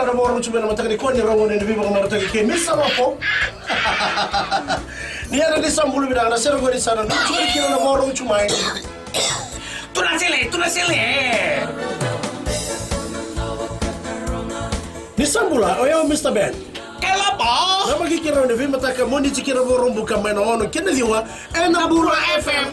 na ramoro chumena mataka ko ni rawone ni biba marataka ke misa ropo ni ana di sambulu bidang na sero gori sana churi kilo na moro chumai tuna sele ni sambula oyo Mr. Ben kelapa na magikira ni biba mataka moni chikira borombu kama na ono kene diwa ena bula FM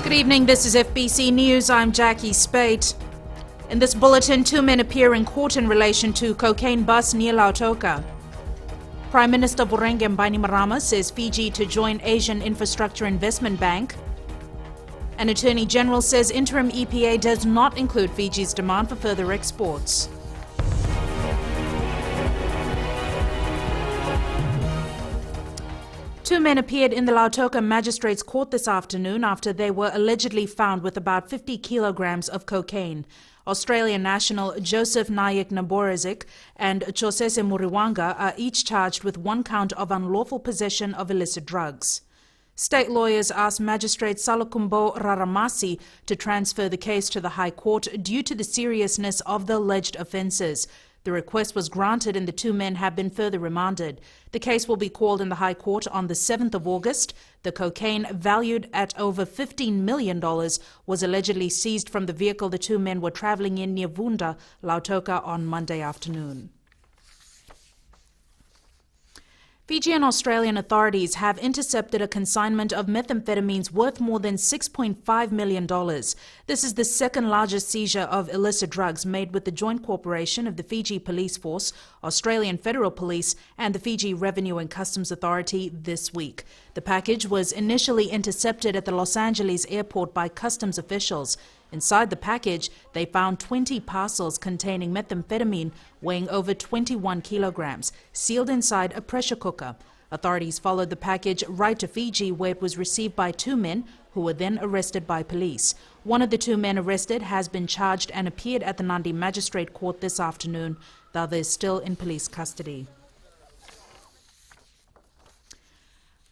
Good evening, this is FBC News. I'm Jackie Spate. In this bulletin, 2 men appear in court in relation to cocaine bust near Lautoka. Prime Minister Voreqe Bainimarama says Fiji to join Asian Infrastructure Investment Bank. An Attorney General says interim EPA does not include Fiji's demand for further exports. Two men appeared in the Lautoka Magistrates Court this afternoon after they were allegedly found with about 50 kilograms of cocaine. Australian national Joseph Naik Naborazik and Chosese Muriwanga are each charged with 1 count of unlawful possession of illicit drugs. State lawyers asked Magistrate Salakumbo Raramasi to transfer the case to the High Court due to the seriousness of the alleged offences. The request was granted and the 2 men have been further remanded. The case will be called in the High Court on the 7th of August. The cocaine, valued at over $15 million, was allegedly seized from the vehicle the 2 men were travelling in near Vunda, Lautoka, on Monday afternoon. Fijian Australian authorities have intercepted a consignment of methamphetamines worth more than $6.5 million. This is the second largest seizure of illicit drugs made with the joint cooperation of the Fiji Police Force, Australian Federal Police and the Fiji Revenue and Customs Authority this week. The package was initially intercepted at the Los Angeles airport by customs officials. Inside the package, they found 20 parcels containing methamphetamine weighing over 21 kilograms, sealed inside a pressure cooker. Authorities followed the package right to Fiji, where it was received by 2 men who were then arrested by police. One of the 2 men arrested has been charged and appeared at the Nandi Magistrate Court this afternoon. The other is still in police custody.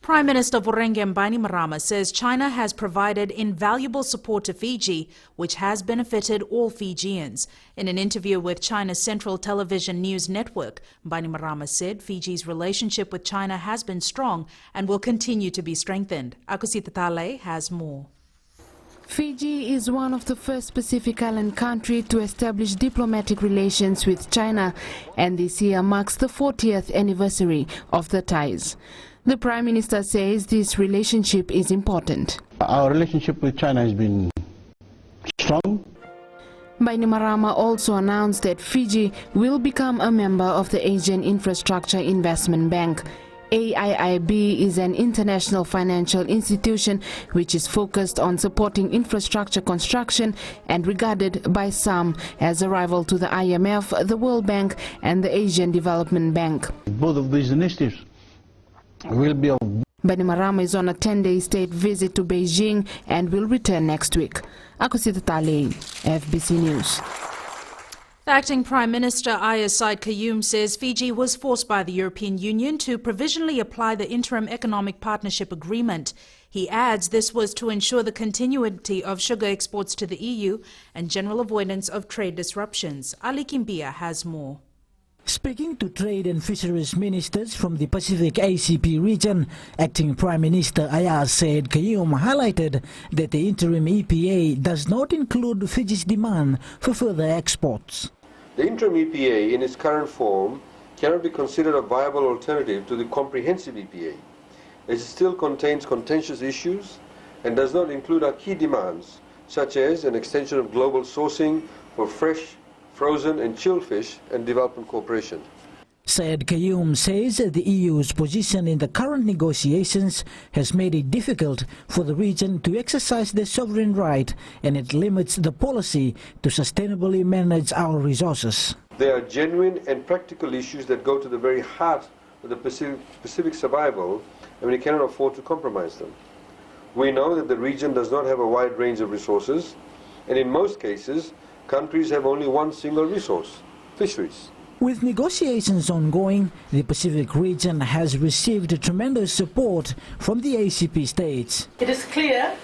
Prime Minister Voreqe Bainimarama says China has provided invaluable support to Fiji, which has benefited all Fijians. In an interview with China's Central Television News Network, Bainimarama said Fiji's relationship with China has been strong and will continue to be strengthened. Akusita Tale has more. Fiji is one of the first Pacific Island countries to establish diplomatic relations with China, and this year marks the 40th anniversary of the ties. The Prime Minister says this relationship is important. Our relationship with China has been strong. Bainimarama also announced that Fiji will become a member of the Asian Infrastructure Investment Bank. AIIB is an international financial institution which is focused on supporting infrastructure construction and regarded by some as a rival to the IMF, the World Bank and the Asian Development Bank. Both of these initiatives will be of... Bainimarama is on a 10-day state visit to Beijing and will return next week. Akusita Tale, FBC News. The acting Prime Minister Ayaz Said Qayyum says Fiji was forced by the European Union to provisionally apply the Interim Economic Partnership Agreement. He adds this was to ensure the continuity of sugar exports to the EU and general avoidance of trade disruptions. Ali Kimbia has more. Speaking to trade and fisheries ministers from the Pacific ACP region, acting Prime Minister Ayaz Said Qayyum highlighted that the interim EPA does not include Fiji's demand for further exports. The interim EPA in its current form cannot be considered a viable alternative to the comprehensive EPA. It still contains contentious issues and does not include our key demands, such as an extension of global sourcing for fresh, frozen and chilled fish and development cooperation. Said Qayyum says the EU's position in the current negotiations has made it difficult for the region to exercise their sovereign right, and it limits the policy to sustainably manage our resources. There are genuine and practical issues that go to the very heart of the Pacific survival, and we cannot afford to compromise them. We know that the region does not have a wide range of resources, and in most cases, countries have only one single resource, fisheries. With negotiations ongoing, the Pacific region has received tremendous support from the ACP states. It is clear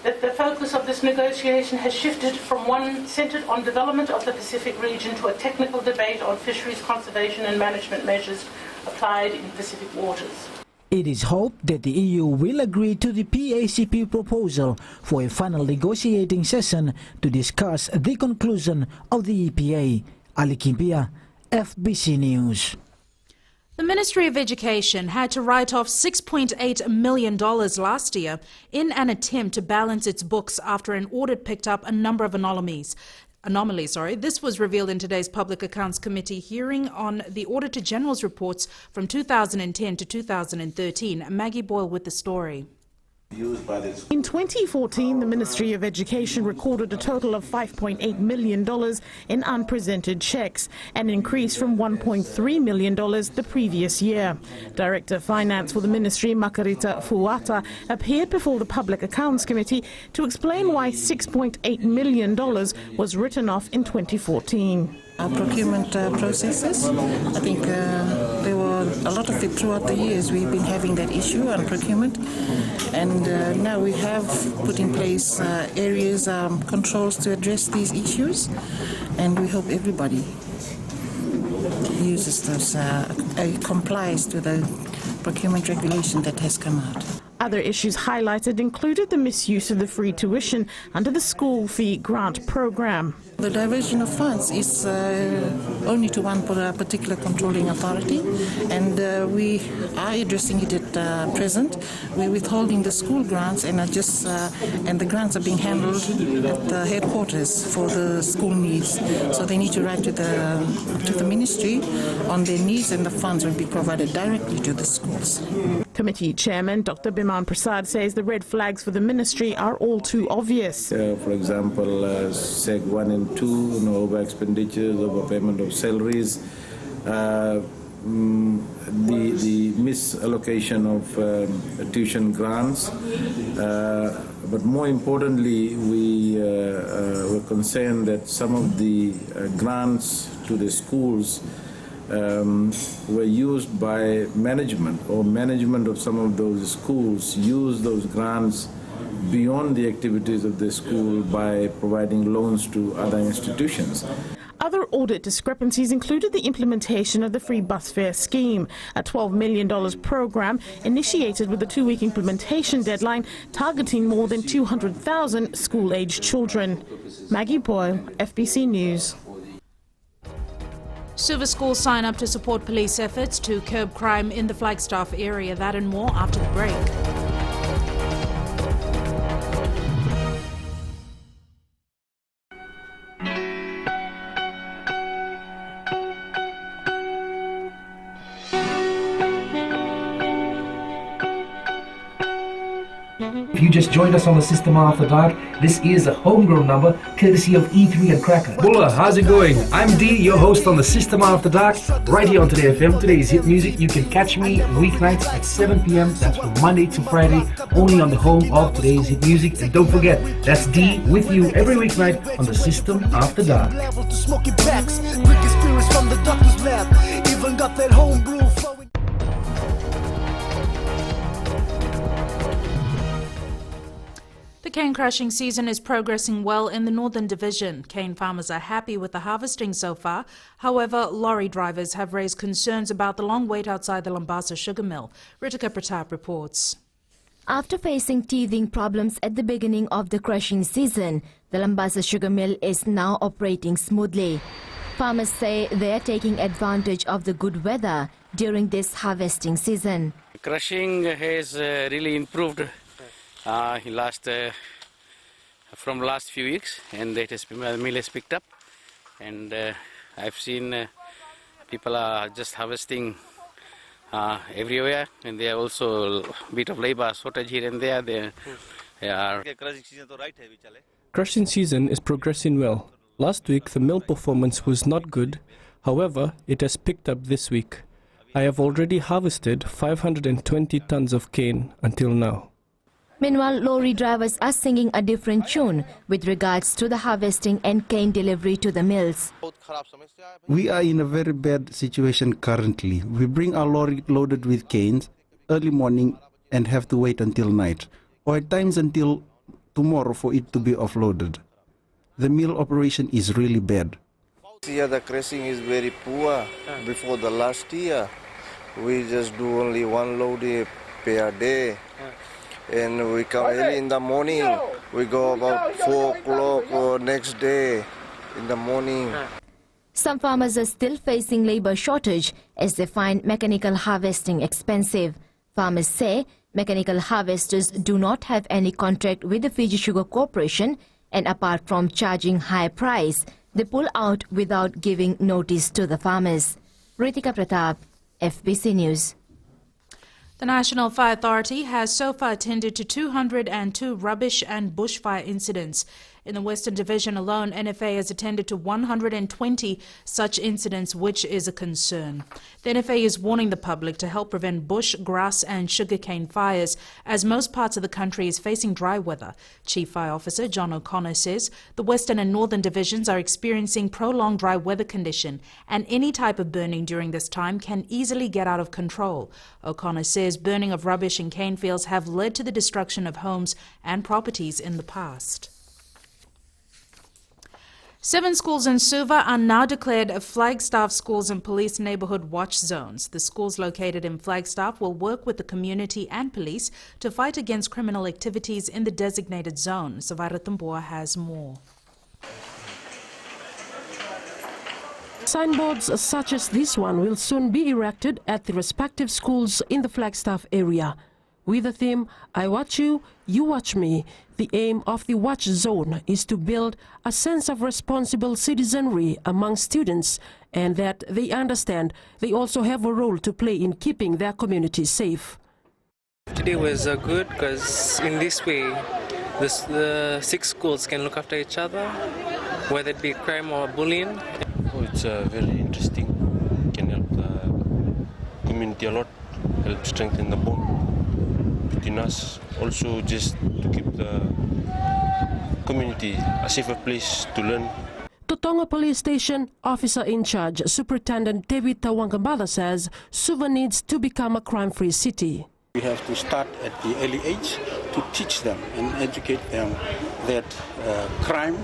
that the focus of this negotiation has shifted from one centered on development of the Pacific region to a technical debate on fisheries conservation and management measures applied in Pacific waters. It is hoped that the EU will agree to the PACP proposal for a final negotiating session to discuss the conclusion of the EPA. Ali Kimpia, FBC News. The Ministry of Education had to write off $6.8 million last year in an attempt to balance its books after an audit picked up a number of anomalies. This was revealed in today's Public Accounts Committee hearing on the Auditor General's reports from 2010 to 2013. Maggie Boyle with the story. In 2014, the Ministry of Education recorded a total of $5.8 million in unpresented checks, an increase from $1.3 million the previous year. Director of Finance for the Ministry, Makarita Fuata, appeared before the Public Accounts Committee to explain why $6.8 million was written off in 2014. Our procurement processes, I think there were a lot of it throughout the years. We've been having that issue on procurement, and now we have put in place areas, controls to address these issues, and we hope everybody uses those, complies to the procurement regulation that has come out. Other issues highlighted included the misuse of the free tuition under the school fee grant program. The diversion of funds is only to one particular controlling authority, and we are addressing it at present. We're withholding the school grants, and and the grants are being handled at the headquarters for the school needs. So they need to write to the ministry on their needs, and the funds will be provided directly to the schools. Committee Chairman Dr. Biman Prasad says the red flags for the ministry are all too obvious. For example, SEG 1 and 2, over expenditures, overpayment of salaries, the misallocation of tuition grants, but more importantly, we were concerned that some of the grants to the schools were used by management, or management of some of those schools used those grants beyond the activities of the school by providing loans to other institutions. Other audit discrepancies included the implementation of the free bus fare scheme, a $12 million program initiated with a 2-week implementation deadline targeting more than 200,000 school-aged children. Maggie Boyle, FBC News. Suva schools sign up to support police efforts to curb crime in the Flagstaff area. That and more after the break. If you just joined us on the System After Dark, this is a homegrown number courtesy of E3 and Cracker. Bulla, how's it going? I'm D, your host on the System After Dark, right here on Today FM. Today's hit music. You can catch me weeknights at 7 p.m. That's from Monday to Friday, only on the home of Today's hit music. And don't forget, that's D with you every weeknight on the System After Dark. The cane crushing season is progressing well in the Northern Division. Cane farmers are happy with the harvesting so far. However, lorry drivers have raised concerns about the long wait outside the Lambasa sugar mill. Ritika Pratap reports. After facing teething problems at the beginning of the crushing season, the Lambasa sugar mill is now operating smoothly. Farmers say they are taking advantage of the good weather during this harvesting season. Crushing has really improved from last few weeks, and the mill has picked up, and I've seen people are just harvesting everywhere, and there are also a bit of labor shortage here and there. Crushing season is progressing well. Last week the mill performance was not good, however it has picked up this week. I have already harvested 520 tons of cane until now. Meanwhile, lorry drivers are singing a different tune with regards to the harvesting and cane delivery to the mills. We are in a very bad situation currently. We bring our lorry loaded with canes early morning and have to wait until night, or at times until tomorrow for it to be offloaded. The mill operation is really bad. Here the crushing is very poor. Before the last year, we just do only one load per day. And we come early in the morning. We go about 4 o'clock next day in the morning. Some farmers are still facing labor shortage as they find mechanical harvesting expensive. Farmers say mechanical harvesters do not have any contract with the Fiji Sugar Corporation, and apart from charging high price, they pull out without giving notice to the farmers. Ritika Pratap, FBC News. The National Fire Authority has so far attended to 202 rubbish and bushfire incidents. In the Western Division alone, NFA has attended to 120 such incidents, which is a concern. The NFA is warning the public to help prevent bush, grass and sugarcane fires, as most parts of the country is facing dry weather. Chief Fire Officer John O'Connor says the Western and Northern Divisions are experiencing prolonged dry weather condition, and any type of burning during this time can easily get out of control. O'Connor says burning of rubbish in cane fields have led to the destruction of homes and properties in the past. 7 schools in Suva are now declared Flagstaff Schools and Police Neighbourhood Watch Zones. The schools located in Flagstaff will work with the community and police to fight against criminal activities in the designated zone. Savara Tumbua has more. Signboards such as this one will soon be erected at the respective schools in the Flagstaff area. With the theme, I watch you, you watch me, the aim of the Watch Zone is to build a sense of responsible citizenry among students, and that they understand they also have a role to play in keeping their communities safe. Today was good because in this way the 6 schools can look after each other, whether it be crime or bullying. Oh, it's very interesting. Can help the community a lot, help strengthen the bond between us. Also, just to keep the community a safer place to learn. Totonga Police Station Officer in Charge Superintendent David Tawangambala says Suva needs to become a crime-free city. We have to start at the early age to teach them and educate them that crime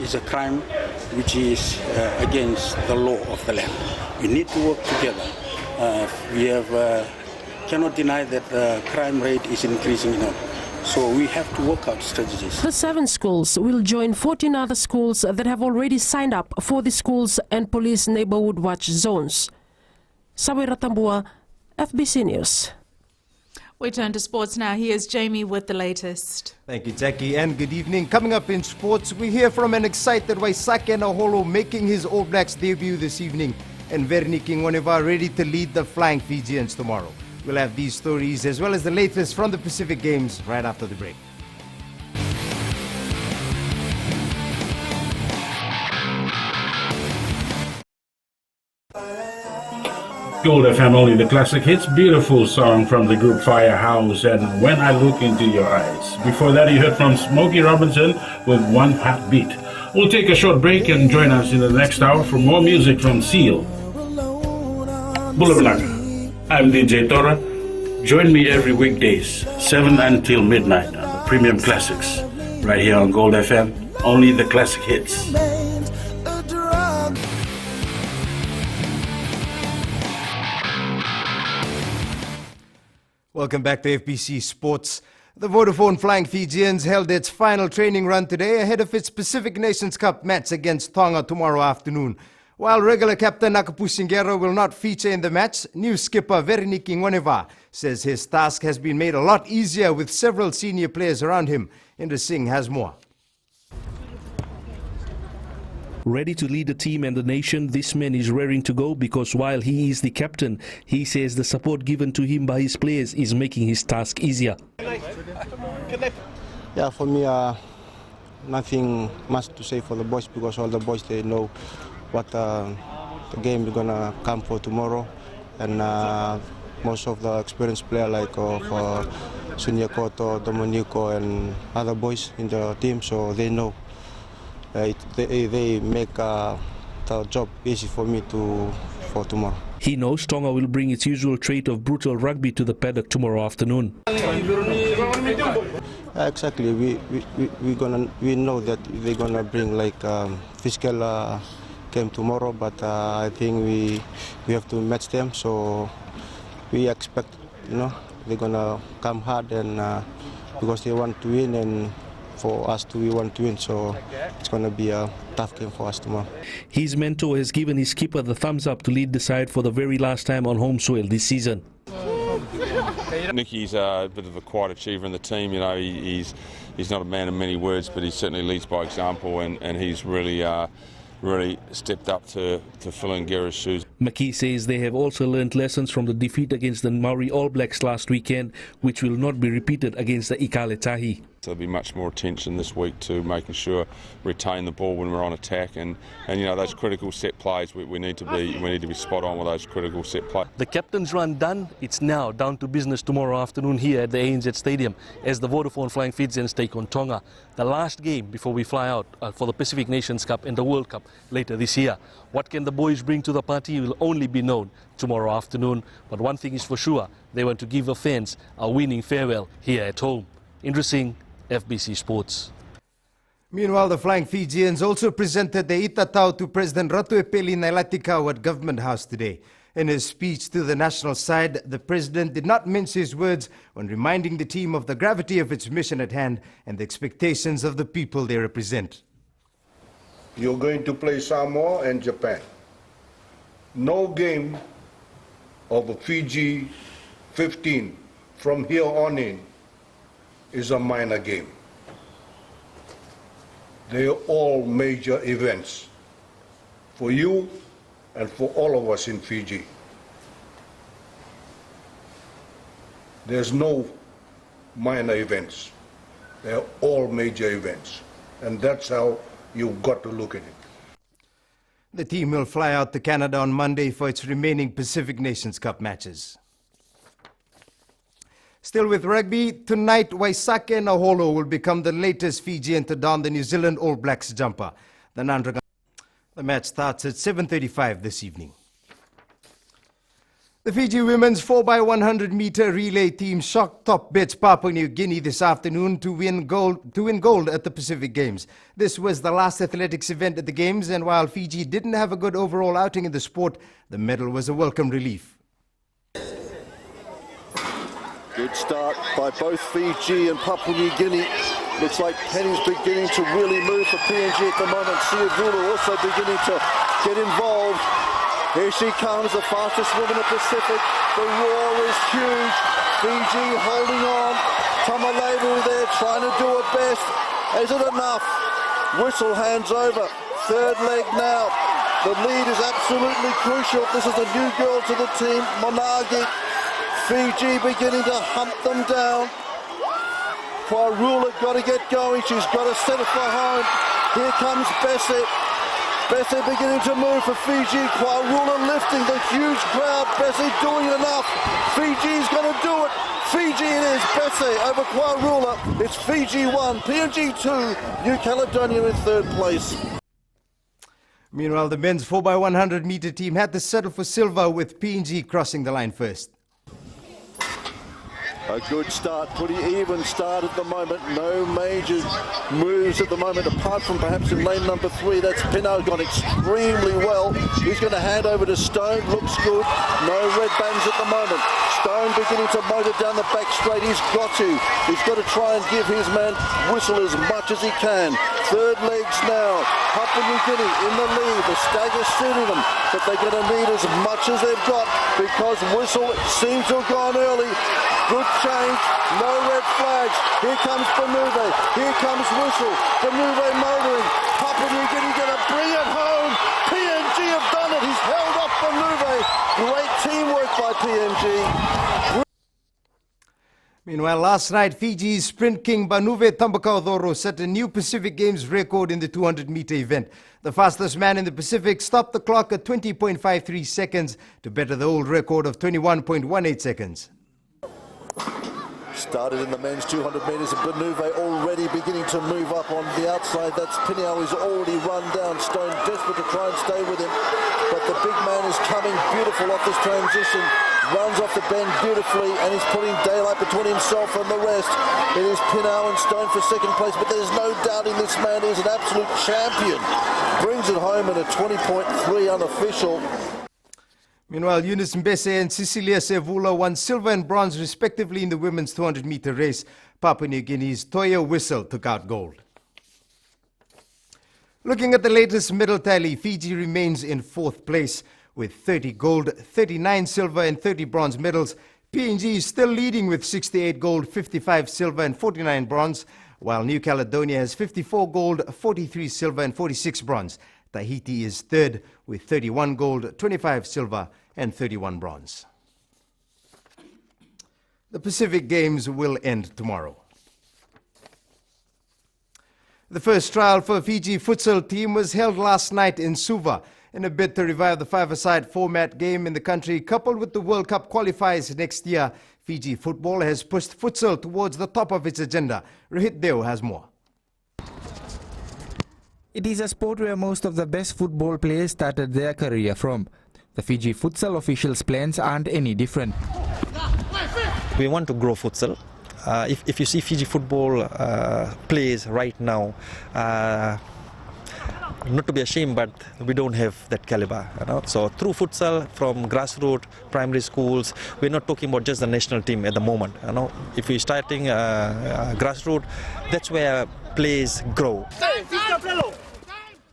is a crime which is against the law of the land. We need to work together. Cannot deny that the crime rate is increasing now. So we have to work out strategies. The 7 schools will join 14 other schools that have already signed up for the schools and police neighborhood watch zones. Sawira Tambua, FBC News. We turn to sports now. Here's Jamie with the latest. Thank you, Jackie, and good evening. Coming up in sports, we hear from an excited Waisake Naholo making his All Blacks debut this evening, and Verni Kingwaneva ready to lead the Flying Fijians tomorrow. We'll have these stories as well as the latest from the Pacific Games right after the break. Gold FM, only the classic hits. Beautiful song from the group Firehouse and When I Look Into Your Eyes. Before that, you heard from Smokey Robinson with One Heartbeat. We'll take a short break and join us in the next hour for more music from Seal. Bula Blanca. I'm DJ Tora. Join me every weekdays, 7 until midnight on the Premium Classics. Right here on Gold FM, only the classic hits. Welcome back to FBC Sports. The Vodafone Flying Fijians held its final training run today ahead of its Pacific Nations Cup match against Tonga tomorrow afternoon. While regular captain Nakapu Singero will not feature in the match, new skipper Verni Kingwaneva says his task has been made a lot easier with several senior players around him. Indra Singh has more. Ready to lead the team and the nation, this man is raring to go because while he is the captain, he says the support given to him by his players is making his task easier. Yeah, for me, nothing much to say for the boys because all the boys, they know what the game is gonna come for tomorrow, and most of the experienced players like Sunya Koto, Dominico, and other boys in the team, so they know. They make the job easy for me for tomorrow. He knows Tonga will bring its usual trait of brutal rugby to the paddock tomorrow afternoon. Exactly, we know that they're gonna bring like physical game tomorrow, but I think we have to match them. So we expect, they're gonna come hard and because they want to win, and for us we want to win. So it's gonna be a tough game for us tomorrow. His mentor has given his skipper the thumbs up to lead the side for the very last time on home soil this season. Nicky's a bit of a quiet achiever in the team. He's not a man of many words, but he certainly leads by example, and he's really stepped up to fill in Gera's shoes. McKee says they have also learned lessons from the defeat against the Maori All Blacks last weekend, which will not be repeated against the Ikale Tahi. So there'll be much more attention this week to making sure we retain the ball when we're on attack, and those critical set plays we need to be spot on with those critical set plays. The captain's run done. It's now down to business tomorrow afternoon here at the ANZ Stadium as the Vodafone Flying Fijians take on Tonga. The last game before we fly out for the Pacific Nations Cup and the World Cup later this year. What can the boys bring to the party will only be known tomorrow afternoon. But one thing is for sure, they want to give the fans a winning farewell here at home. Indra Singh, FBC Sports. Meanwhile, the Flying Fijians also presented the Itatau to President Ratuepeli Nailatikau at Government House today. In his speech to the national side, the president did not mince his words when reminding the team of the gravity of its mission at hand and the expectations of the people they represent. You're going to play Samoa and Japan. No game of Fiji 15 from here on in is a minor game. They are all major events for you and for all of us in Fiji. There's no minor events. They're all major events. And that's how you've got to look at it. The team will fly out to Canada on Monday for its remaining Pacific Nations Cup matches. Still with rugby, tonight Waisake Naholo will become the latest Fijian to don the New Zealand All Blacks jumper. The match starts at 7:35 this evening. The Fiji women's 4x100 meter relay team shocked top bets Papua New Guinea this afternoon to win gold at the Pacific Games. This was the last athletics event at the Games, and while Fiji didn't have a good overall outing in the sport, the medal was a welcome relief. Good start by both Fiji and Papua New Guinea. Looks like Penny's beginning to really move for PNG at the moment. Siavula also beginning to get involved. Here she comes, the fastest woman in the Pacific. The roar is huge. Fiji holding on. Tamalevu there trying to do her best. Is it enough? Whistle hands over. Third leg now. The lead is absolutely crucial. This is a new girl to the team, Monagi. Fiji beginning to hunt them down. Kwairula got to get going. She's got to set it for home. Here comes Bessie. Bessie beginning to move for Fiji. Kwairula lifting the huge crowd. Bessie doing enough. Fiji's going to do it. Fiji it is. Bessie over Kwairula. It's Fiji 1, PNG 2, New Caledonia in third place. Meanwhile, the men's 4x100 meter team had to settle for silver with PNG crossing the line first. A good start, pretty even start at the moment. No major moves at the moment, apart from perhaps in lane number 3. That's Pino, gone extremely well. He's going to hand over to Stone. Looks good. No red bands at the moment. Stone beginning to motor down the back straight. He's got to try and give his man Whistle as much as he can. Third legs now. Papua New Guinea in the lead. The stagger suiting them, but they're going to need as much as they've got because Whistle seems to have gone early. Good change, no red flags. Here comes Benuve, here comes Whistle. Benuve motoring. Papua New Guinea going to bring it home. PNG have done it. He's held off Benuve. Great teamwork by PNG. Meanwhile, last night, Fiji's sprint king Benuve Tambakaudoro set a new Pacific Games record in the 200-meter event. The fastest man in the Pacific stopped the clock at 20.53 seconds to better the old record of 21.18 seconds. Started in the men's 200 metres, and Benuve already beginning to move up on the outside. That's Pinel, who's already run down. Stone desperate to try and stay with him, but the big man is coming beautiful off this transition. Runs off the bend beautifully, and he's putting daylight between himself and the rest. It is Pinel and Stone for second place, but there's no doubting this man is an absolute champion. Brings it home in a 20.3 unofficial. Meanwhile, Eunice Mbese and Cecilia Sevula won silver and bronze respectively in the women's 200-meter race. Papua New Guinea's Toya Whistle took out gold. Looking at the latest medal tally, Fiji remains in 4th place with 30 gold, 39 silver and 30 bronze medals. PNG is still leading with 68 gold, 55 silver and 49 bronze, while New Caledonia has 54 gold, 43 silver and 46 bronze. Tahiti is 3rd with 31 gold, 25 silver and 31 bronze. The Pacific Games will end tomorrow. The first trial for Fiji futsal team was held last night in Suva in a bid to revive the five-a-side format game in the country. Coupled with the World Cup qualifiers next year, Fiji football has pushed futsal towards the top of its agenda. Rohit Deo has more. It is a sport where most of the best football players started their career from. The Fiji futsal officials' plans aren't any different. We want to grow futsal. If you see Fiji football players right now, not to be ashamed, but we don't have that caliber. So through futsal, from grassroots, primary schools, we're not talking about just the national team at the moment. If we're starting grassroots, that's where players grow.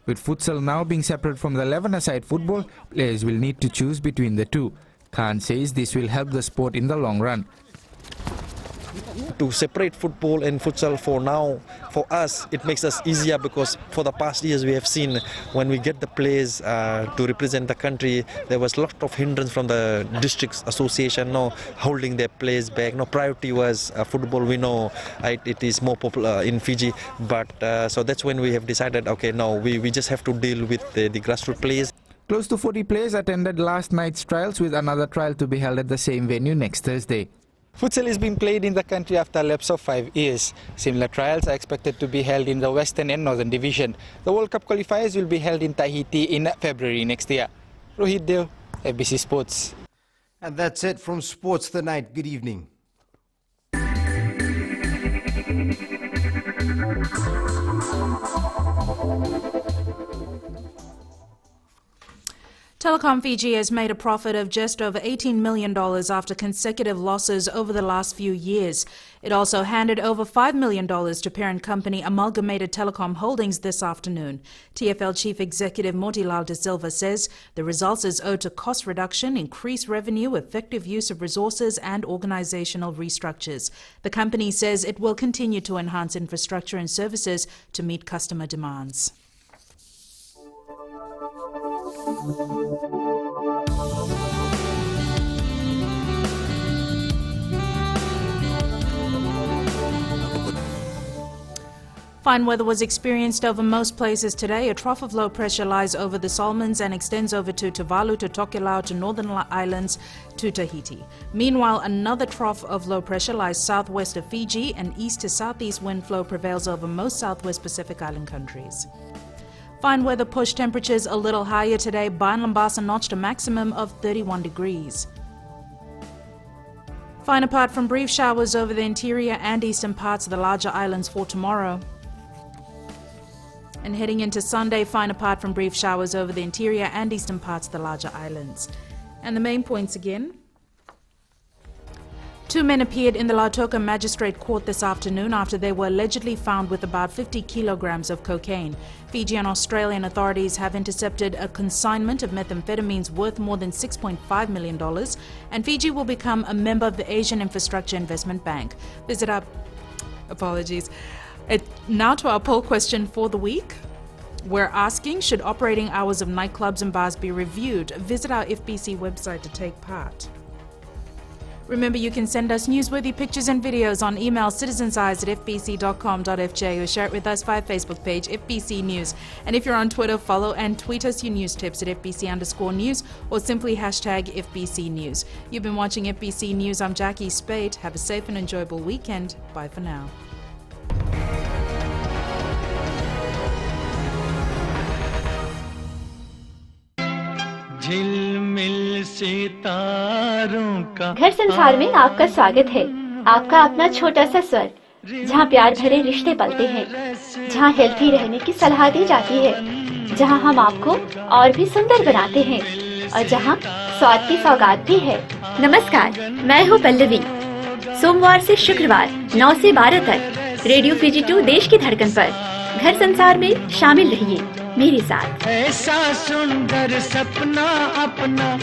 With futsal now being separate from the 11-a-side football, players will need to choose between the two. Khan says this will help the sport in the long run. To separate football and futsal for now, for us, it makes us easier because for the past years we have seen when we get the players to represent the country, there was a lot of hindrance from the districts association, holding their players back. Priority was football. We know it is more popular in Fiji, but so that's when we have decided, okay, no, we just have to deal with the grassroots players. Close to 40 players attended last night's trials, with another trial to be held at the same venue next Thursday. Futsal is being played in the country after a lapse of 5 years. Similar trials are expected to be held in the Western and Northern Division. The World Cup qualifiers will be held in Tahiti in February next year. Rohit Deo, FBC Sports. And that's it from Sports Tonight. Good evening. Telecom Fiji has made a profit of just over $18 million after consecutive losses over the last few years. It also handed over $5 million to parent company Amalgamated Telecom Holdings this afternoon. TFL Chief Executive Motilal De Silva says the results is owed to cost reduction, increased revenue, effective use of resources and organizational restructures. The company says it will continue to enhance infrastructure and services to meet customer demands. Fine weather was experienced over most places today. A trough of low pressure lies over the Solomons and extends over to Tuvalu, to Tokelau, to Northern Islands, to Tahiti. Meanwhile, another trough of low pressure lies southwest of Fiji, and east to southeast wind flow prevails over most southwest Pacific Island countries. Fine weather pushed temperatures a little higher today. Bayan Lambasa notched a maximum of 31 degrees. Fine apart from brief showers over the interior and eastern parts of the larger islands for tomorrow. And heading into Sunday, fine apart from brief showers over the interior and eastern parts of the larger islands. And the main points again. 2 men appeared in the Lautoka Magistrate Court this afternoon after they were allegedly found with about 50 kilograms of cocaine. Fiji and Australian authorities have intercepted a consignment of methamphetamines worth more than $6.5 million, and Fiji will become a member of the Asian Infrastructure Investment Bank. Visit our... Apologies. Now to our poll question for the week. We're asking, should operating hours of nightclubs and bars be reviewed? Visit our FBC website to take part. Remember, you can send us newsworthy pictures and videos on email citizenseyes@fbc.com.fj or share it with us via Facebook page FBC News. And if you're on Twitter, follow and tweet us your news tips at FBC_news or simply hashtag FBC News. You've been watching FBC News. I'm Jackie Spade. Have a safe and enjoyable weekend. Bye for now. घर संसार में आपका स्वागत है। आपका अपना छोटा सा स्वर्ग, जहाँ प्यार भरे रिश्ते पलते हैं, जहाँ हेल्थी रहने की सलाह दी जाती है, जहाँ हम आपको और भी सुंदर बनाते हैं और जहाँ स्वाद की सौगात भी है। नमस्कार, मैं हूँ पल्लवी। सोमवार से शुक्रवार 9 से 12 तक रेडियो फीजी 2 देश की धड़कन पर घर संसार में शामिल रहिए मेरे साथ। ऐसा सुंदर सपना अपना